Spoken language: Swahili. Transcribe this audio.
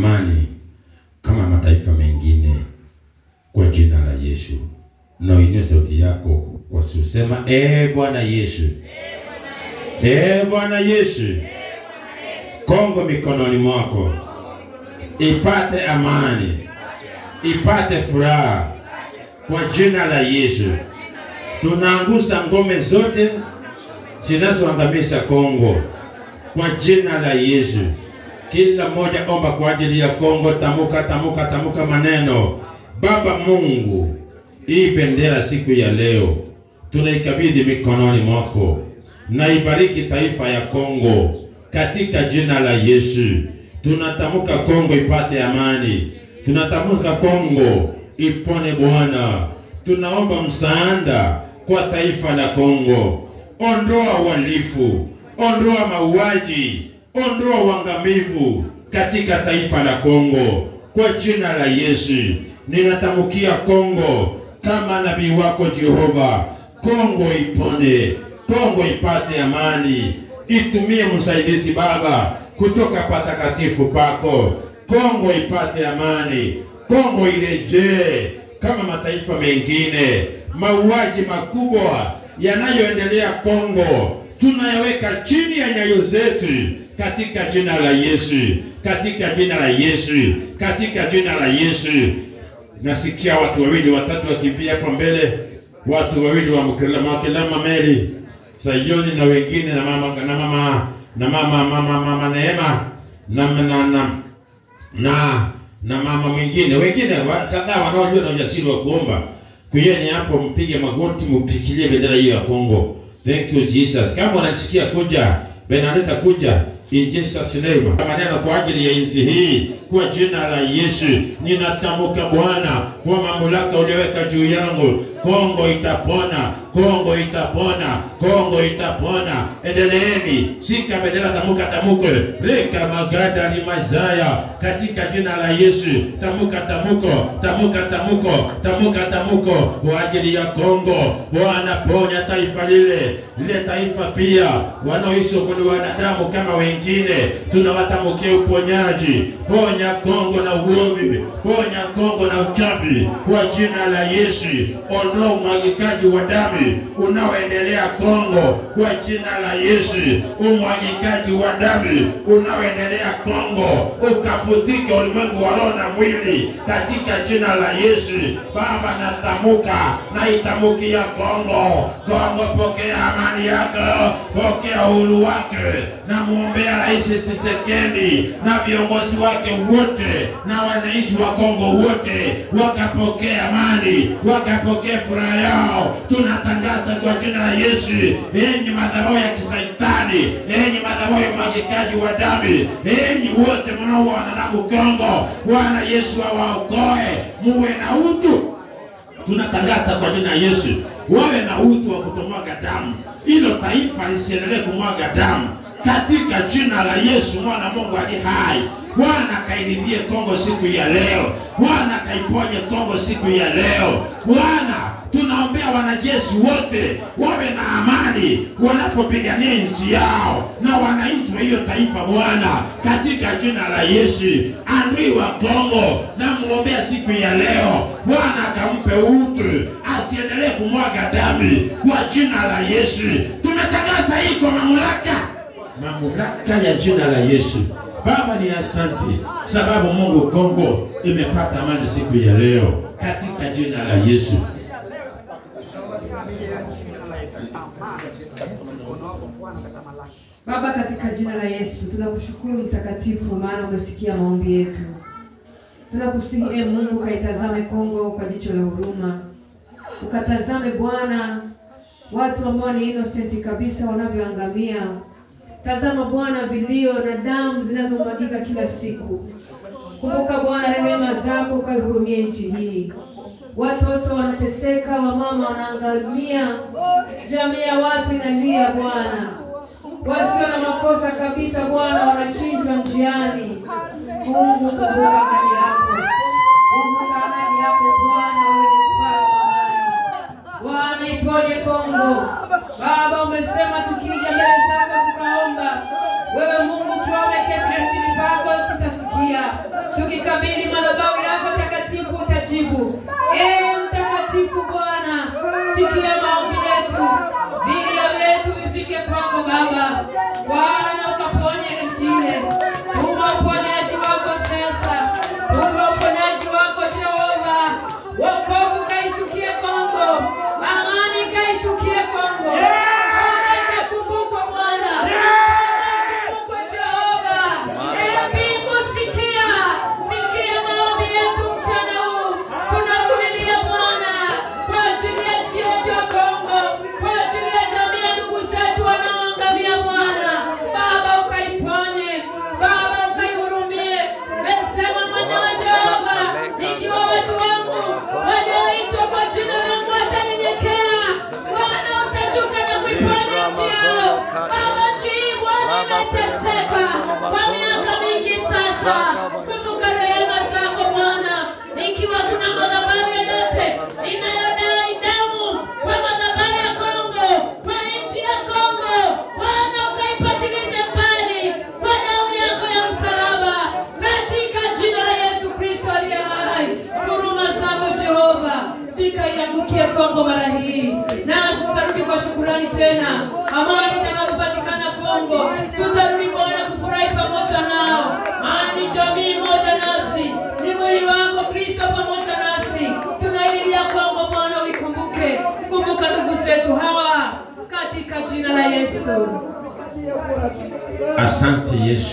amani kama mataifa mengine kwa jina la Yesu. Na uinue sauti yako kwa kusema Bwana Yesu. Bwana Yesu. Kongo mikononi mwako. Ipate amani. Ipate furaha kwa jina la Yesu. Tunaangusha ngome zote zinazoangamiza Kongo kwa jina la Yesu. Kila mmoja omba kwa ajili ya Kongo. Tamuka maneno. Baba Mungu, hii bendera siku ya leo tunaikabidhi mikononi mwako. Na ibariki taifa ya Kongo katika jina la Yesu. Tunatamka Kongo ipate amani. Tunatamka Kongo ipone Bwana. Tunaomba msaada kwa taifa la Kongo. Ondoa uhalifu, ondoa mauaji, ondoa uangamivu katika taifa la Kongo kwa jina la Yesu. Ninatamkia Kongo kama nabii wako Jehova. Kongo ipone, Kongo ipate amani. Itumie msaidizi Baba kutoka patakatifu pako. Kongo ipate amani. Kongo irejee kama mataifa mengine. Mauaji makubwa yanayoendelea Kongo tunayaweka chini ya nyayo zetu katika jina la Yesu. Katika jina la Yesu. Katika jina la Yesu. Nasikia watu wawili watatu wakimbia hapa mbele. Watu wawili wa Mkelama Meli Sayoni na wengine na mama Neema na mama mwingine. Wengine kadhaa wanaojua na ujasiri wa kuomba. Kuyeni hapo mpige magoti mpikilie bendera hiyo ya Kongo. Thank you Jesus. Kama unasikia kuja, Benaleta kuja. In Jesus name. Maneno kwa ajili ya nchi hii kwa jina la Yesu. Ninatamka Bwana kwa mamlaka ulioweka juu yangu. Kongo itapona. Kongo itapona. Kongo itapona. Endeleeni. Shika bendera, tamuka. Reka magada limazaya katika jina la Yesu. Tamuka. Tamuko kwa ajili ya Kongo. Bwana ponya taifa lile taifa pia wanaoishi kwa wanadamu kama wengine. Tunawatamkia uponyaji. Ponya Kongo na uovu. Ponya Kongo na uchafu kwa jina la Yesu. Ondoa umwagikaji wa damu unaoendelea Kongo kwa jina la Yesu. Umwagikaji wa damu unaoendelea Kongo ukafutike ulimwengu wa roho na mwili katika jina la Yesu. Baba natamuka na itamukia Kongo. Kongo pokea amani yako, pokea uhuru wake. Na muombea Rais Tshisekedi na viongozi wake wote na wananchi wa Kongo wote wakapokea amani, wakapokea furaha yao. Tunatangaza kwa jina la Yesu, enyi madhabahu ya kisaitani, enyi madhabahu ya umwagikaji wa damu, enyi wote mnaoua wanadamu Kongo, Bwana Yesu awaokoe. Muwe na utu. Tunatangaza kwa jina la Yesu, wawe na utu wa kutomwaga damu. Hilo taifa lisiendelee kumwaga damu katika jina la Yesu mwana Mungu ali hai. Bwana kairidhie Kongo siku ya leo. Bwana kaiponye Kongo siku ya leo. Bwana tunaombea wanajeshi wote wawe na amani wanapopigania nchi yao na wananchi wa hiyo taifa Bwana katika jina la Yesu. Adui wa Kongo na muombea siku ya leo. Bwana akampe utu, asiendelee kumwaga damu kwa jina la Yesu. Tunatangaza hii kwa mamlaka ya jina la Yesu. Baba ni asante sababu Mungu Kongo imepata amani siku ya leo katika jina la Yesu. Baba katika jina la Yesu tunakushukuru mtakatifu maana umesikia maombi yetu. Tunakusihi Mungu kaitazame Kongo kwa jicho la huruma. Ukatazame Bwana watu ambao ni innocent kabisa wanavyoangamia. Tazama Bwana vilio na damu zinazomwagika kila siku. Kumbuka Bwana rehema zako ukahurumie nchi hii. Watoto wanateseka, wamama wanaangamia, jamii ya watu inalia Bwana. Wasio na makosa kabisa Bwana wanachinjwa njiani. Mungu kumbuka hali yako. Kumbuka hali yako Bwana, wewe ni mfalme wa amani. Bwana iponye Kongo. Baba umesema tukija mbele zako tukaomba, wewe Mungu tuombe keti chini pako tutasikia. tukikabili madhabahu yako takatifu utajibu. Mtakatifu Bwana, sikia maombi yetu, vilio vyetu vifike kwako Baba. Bwana ukaponye nchini, tuma uponyaji wako sasa, tuma uponyaji wako Jehova. Wokovu kaishukie Kongo, amani kaishukie Kongo. Ikakumbuka Bwana, ikakumbuka Jehova. Mbingu sikia, sikia maombi yetu mchana huu. Tunakulilia Bwana kwa ajili ya nchi yetu ya Kongo, kwa ajili ya jamii ya ndugu zetu wanaoangamia Bwana. Baba ukaiponye, Baba ukaihurumie. Mesema mwenyewe Jehova, nikiwa watu wangu walioitwa kwa jina langu watanyenyekea, Bwana utashuka na kuiponya nchi yao. Baba nchi Bwana imeteseka kwa miaka mingi sasa. Kumbuka rehema zako Bwana, ikiwa kuna madhabahu yoyote inayodai damu kwa madhabahu ya Kongo, kwa nchi ya Kongo, Bwana ukaipatilize mbali kwa damu yako ya msalaba, katika jina la Yesu Kristo aliye hai. Huruma zako Jehova zikaiangukie Kongo mara hii, na tutarudi kwa shukrani tena. Amani itakapopatikana Kongo, tutarudi Bwana kufurahi pamoja nao. Ni jamii moja nasi, ni mwili wako Kristo pamoja nasi. Tunailia Kongo Bwana uikumbuke, kumbuka ndugu zetu hawa katika jina la Yesu. Asante Yesu.